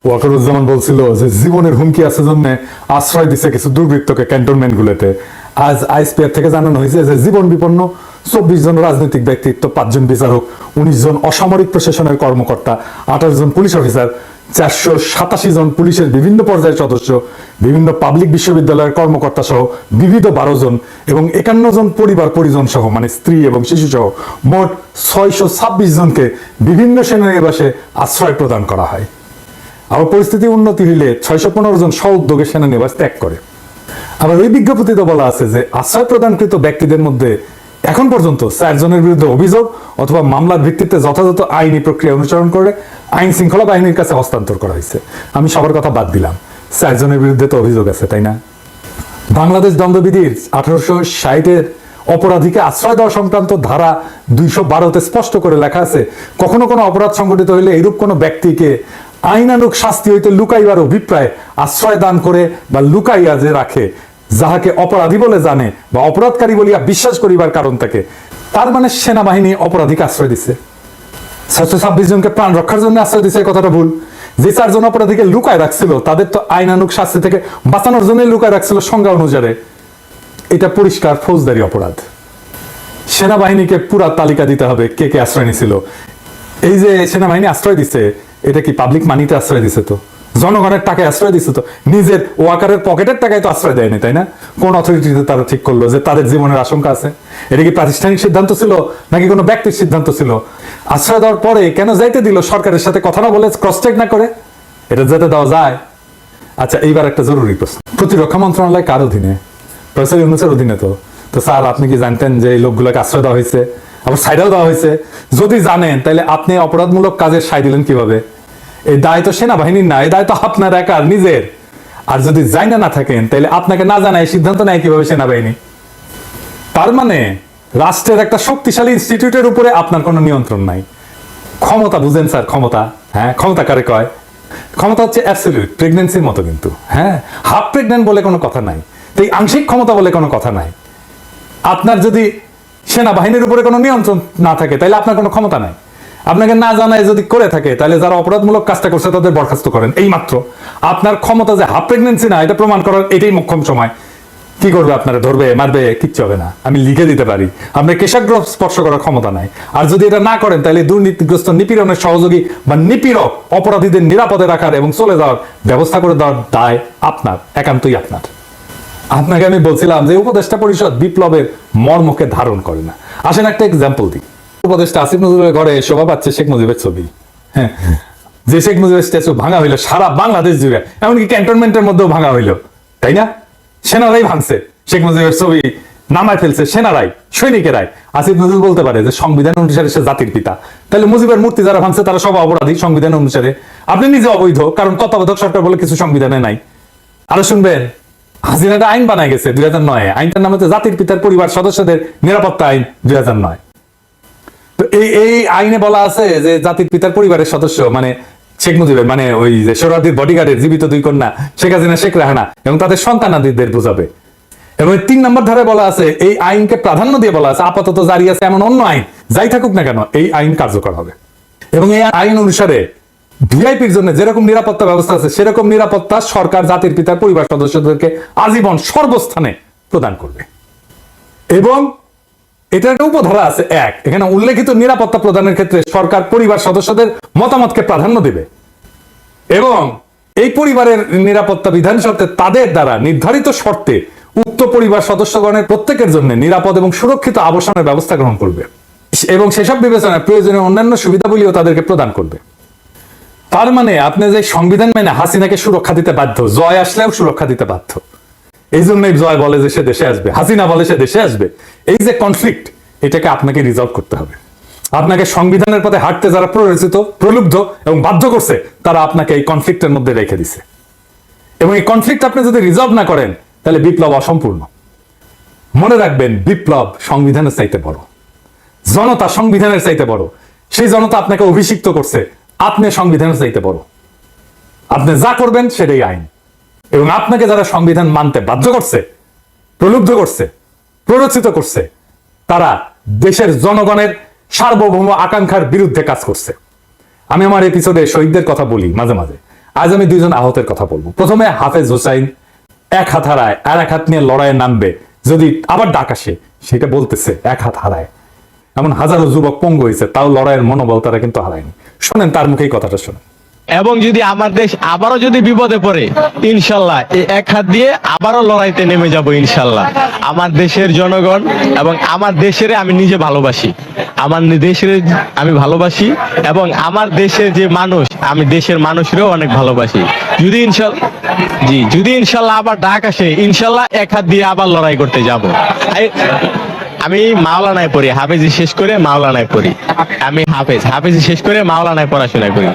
ওয়াকারুজ্জামান বলছিল যে জীবনের হুমকি আছে জন্য আশ্রয় দিচ্ছে কিছু দুর্বৃত্তকে ক্যান্টনমেন্ট গুলোতে। আজ আইএসপিআর থেকে জানানো হয়েছে যে জীবন বিপন্ন 24 জন রাজনৈতিক ব্যক্তিত্ব, 5 জন বিচারক, 19 জন অসামরিক প্রশাসনের কর্মকর্তা, 28 জন পুলিশ অফিসার, 487 জন পুলিশের বিভিন্ন পর্যায়ের সদস্য, বিভিন্ন পাবলিক বিশ্ববিদ্যালয়ের কর্মকর্তা সহ বিবিধ 12 জন এবং 51 জন পরিবার পরিজন সহ মানে স্ত্রী এবং শিশু সহ মোট 626 জনকে বিভিন্ন সেনানিবাসে আশ্রয় প্রদান করা হয়। আবার পরিস্থিতি উন্নতি হইলে 615 জন স্ব-উদ্যোগে সেনানিবাস ত্যাগ করে। আবার ওই বিজ্ঞপ্তিতে বলা আছে যে আশ্রয় প্রদানকৃত ব্যক্তিদের মধ্যে এখন পর্যন্ত 4 জনের বিরুদ্ধে অভিযোগ অথবা মামলার ভিত্তিতে যথাযথ আইনি প্রক্রিয়া অনুসরণ করে আইন শৃঙ্খলা বাহিনীর কাছে হস্তান্তর করা হয়েছে। আমি সবার কথা বাদ দিলাম, 4 জনের বিরুদ্ধে তো অভিযোগ আছে, তাই না? বাংলাদেশ দণ্ডবিধির 1860-এর অপরাধীকে আশ্রয় দেওয়া সংক্রান্ত ধারা 212-তে স্পষ্ট করে লেখা আছে, কখনো কোনো অপরাধ সংঘটিত হইলে এইরূপ কোনো ব্যক্তিকে আইনানুগ শাস্তি হইতে লুকাইবার অভিপ্রায় আশ্রয় দান করে বা লুকাইয়া যে রাখে, যাহাকে অপরাধী বলে জানে বা অপরাধকারী বলিয়া বিশ্বাস করিবার কারণ থাকে, তার মানে সেনাবাহিনী অপরাধীকে আশ্রয় দিচ্ছে। 626 জনকে প্রাণ রক্ষার জন্য আশ্রয় দিচ্ছে, কথাটা ভুল। যে 4 জন অপরাধীকে লুকায় রাখছিল তাদের তো আইনানুগ শাস্তি থেকে বাঁচানোর জন্য লুকায় রাখছিল সংজ্ঞা অনুসারে। এটা পরিষ্কার ফৌজদারি অপরাধ। সেনাবাহিনীকে পুরা তালিকা দিতে হবে কে কে আশ্রয় নিছিল। এই যে সেনাবাহিনী আশ্রয় দিচ্ছে, এটা কি পাবলিক মানিতে আশ্রয় দিছে? তো জনগণের টাকায় আশ্রয় দিচ্ছে, তো নিজের ওয়াকারের পকেটের টাকায় তো আশ্রয় দেয়নি, তাই না? কোন অথরিটিতে তারা ঠিক করলো যে তাদের জীবনের আশঙ্কা আছে? এটা কি প্রাতিষ্ঠানিক সিদ্ধান্ত ছিল নাকি কোনো ব্যক্তির সিদ্ধান্ত ছিল? আশ্রয় দেওয়ার পরে কেন যাইতে দিল সরকারের সাথে কথা না বলে, ক্রস চেক না করে? এটা যেতে দেওয়া যায়? আচ্ছা, এইবার একটা জরুরি প্রশ্ন, প্রতিরক্ষা মন্ত্রণালয় কার অধীনে? প্রফেসর ইউনূসের অধীনে। তো স্যার, আপনি কি জানতেন যে এই লোকগুলোকে আশ্রয় দেওয়া হয়েছে, আবার সাইডাও দেওয়া হয়েছে? যদি জানেন তাহলে আপনি অপরাধমূলক কাজের সাই দিলেন কিভাবে? এই দায় তো সেনাবাহিনীর না, এই দায় তো আপনার একার নিজের। আর যদি জানা না থাকেন তাহলে আপনাকে না জানায় সিদ্ধান্ত নেয় কিভাবে সেনাবাহিনী? তার মানে রাষ্ট্রের একটা শক্তিশালী ইনস্টিটিউটের উপরে আপনার কোনো নিয়ন্ত্রণ নাই। ক্ষমতা বুঝেন স্যার? ক্ষমতা, হ্যাঁ, ক্ষমতা কারে কয়? ক্ষমতা হচ্ছে অ্যাবসলিউট, প্রেগন্যান্সির মতো কিন্তু। হ্যাঁ, হাফ প্রেগন্যান্ট বলে কোনো কথা নাই, এই আংশিক ক্ষমতা বলে কোনো কথা নাই। আপনার যদি সেনাবাহিনীর উপরে কোনো নিয়ন্ত্রণ না থাকে তাহলে আপনার কোনো ক্ষমতা নাই। আপনাকে না জানায় যদি করে থাকে তাহলে যারা অপরাধমূলক কাজটা করছে তাদের বরখাস্ত করেন, এই মাত্র। আপনার ক্ষমতা যে হাফ প্রেগন্যান্সি না, এটা প্রমাণ করার এটাই মোক্ষম সময়। কি করবে? আপনারা ধরবে, মারবে? কিচ্ছু হবে না, আমি লিখে দিতে পারি। আপনার কেশাগ্র স্পর্শ করার ক্ষমতা নাই। আর যদি এটা না করেন তাহলে দুর্নীতিগ্রস্ত নিপীড়নের সহযোগী বা নিপীড়ক অপরাধীদের নিরাপদে রাখার এবং চলে যাওয়ার ব্যবস্থা করে দেওয়ার দায় আপনার, একান্তই আপনার। আপনাকে আমি বলছিলাম যে উপদেষ্টা পরিষদ বিপ্লবের মর্মকে ধারণ করে না। আসেন একটা এক্সাম্পল দিই। উপদেষ্টা আসিফ নজরুলের ঘরে শোভা পাচ্ছে শেখ মুজিবের ছবি। হ্যাঁ, যে শেখ মুজিবের স্ট্যাচু ভাঙা হইলো সারা বাংলাদেশ জুড়ে, এমনকি ক্যান্টনমেন্টের মধ্যেও ভাঙা হইলো, তাই না? সেনারাই ভাঙছে, শেখ মুজিবের ছবি নামায় ফেলছে সেনারাই, সৈনিকেরাই। আসিফ নজরুল বলতে পারে যে সংবিধান অনুসারে সে জাতির পিতা, তাহলে মুজিবের মূর্তি যারা ভাঙছে তারা সব অপরাধী সংবিধান অনুসারে। আপনি নিজে অবৈধ, কারণ তত্ত্বাবধায়ক সরকার বলে কিছু সংবিধানে নাই। আরো শুনবেন, হাসিনাটা আইন বানায় গেছে 2009-এ, আইনটার নাম হচ্ছে জাতির পিতার পরিবার সদস্যদের নিরাপত্তা আইন 2009। তো এই আইনে বলা আছে যে জাতির পিতার পরিবারের সদস্য মানে শেখ মুজিবের, মানে ওই যে সোহরাওয়ার্দীর বডিগার্ডের জীবিত 2 কন্যা শেখ হাসিনা, শেখ রেহানা এবং তাদের সন্তানাদিদের বোঝাবে। এবং 3 নম্বর ধারে বলা আছে এই আইনকে প্রাধান্য দিয়ে বলা আছে আপাতত জারি আছে এমন অন্য আইন যাই থাকুক না কেন, এই আইন কার্যকর হবে। এবং এই আইন অনুসারে ভিআইপির জন্য যেরকম নিরাপত্তা ব্যবস্থা আছে সেরকম নিরাপত্তা সরকার জাতির পিতার পরিবার সদস্যদেরকে আজীবন সর্বস্থানে প্রদান করবে। এবং এটা একটা উপধারা আছে 1, এখানে উল্লেখিত নিরাপত্তা প্রদানের ক্ষেত্রে সরকার পরিবার সদস্যদের মতামতকে প্রাধান্য দেবে এবং এই পরিবারের নিরাপত্তা বিধান শর্তে তাদের দ্বারা নির্ধারিত শর্তে উক্ত পরিবার সদস্যগণের প্রত্যেকের জন্য নিরাপদ এবং সুরক্ষিত আবাসনের ব্যবস্থা গ্রহণ করবে এবং সেসব বিবেচনায় প্রয়োজনীয় অন্যান্য সুবিধাগুলিও তাদেরকে প্রদান করবে। তার মানে আপনি যে সংবিধান মেনে হাসিনাকে সুরক্ষা দিতে বাধ্য, জয় আসলেও সুরক্ষা দিতে বাধ্য। এই জন্যই জয় বলে যে সে দেশে আসবে, হাসিনা বলে সে দেশে আসবে। এই যে কনফ্লিক্ট, এটাকে আপনাকে রিজলভ করতে হবে। আপনাকে সংবিধানের পথে হাঁটতে যারা প্ররোচিত, প্রলুব্ধ এবং বাধ্য করছে, তারা আপনাকে এই কনফ্লিক্টের মধ্যে রেখে দিছে। এবং এই কনফ্লিক্ট আপনি যদি রিজলভ না করেন তাহলে বিপ্লব অসম্পূর্ণ। মনে রাখবেন, বিপ্লব সংবিধানের চাইতে বড়, জনতা সংবিধানের চাইতে বড়। সেই জনতা আপনাকে অভিষিক্ত করছে, আপনি সংবিধানের চাইতে বড়। আপনি যা করবেন সেটাই আইন। এবং আপনাকে যারা সংবিধান মানতে বাধ্য করছে, প্রলুব্ধ করছে, প্ররোচিত করছে, তারা দেশের জনগণের সার্বভৌম আকাঙ্ক্ষার বিরুদ্ধে কাজ করছে। আমি আমার এপিসোডে শহীদদের কথা বলি মাঝে মাঝে। আজ আমি দুইজন আহতের কথা বলবো। প্রথমে হাফেজ হোসাইন এক হাত হারায় আর এক হাত নিয়ে লড়াইয়ে নামবে, যদি আবার ডাক আসে সেটা বলতেছে এক হাত হারায়। এমন হাজারো যুবক পঙ্গু হয়েছে, তাও লড়াইয়ের মনোবল তারা কিন্তু হারায়নি। শোনেন তার মুখেই কথাটা শোনেন। এবং যদি আমার দেশ আবারও যদি বিপদে পড়ে, ইনশাল্লাহ এই এক হাত দিয়ে আবারও লড়াইতে নেমে যাব ইনশাল্লাহ। আমার দেশের জনগণ এবং আমার দেশের আমি নিজে ভালোবাসি, আমার দেশের আমি ভালোবাসি এবং আমার দেশের যে মানুষ, আমি দেশের মানুষেরও অনেক ভালোবাসি। যদি ইনশাল্লাহ আবার ডাক আসে, ইনশাল্লাহ এক হাত দিয়ে আবার লড়াই করতে যাব। আমি মাওলানায় পড়ি, হাফেজি শেষ করে মাওলানায় পড়ি। আমি হাফেজি শেষ করে মাওলানায় পড়াশোনা করি।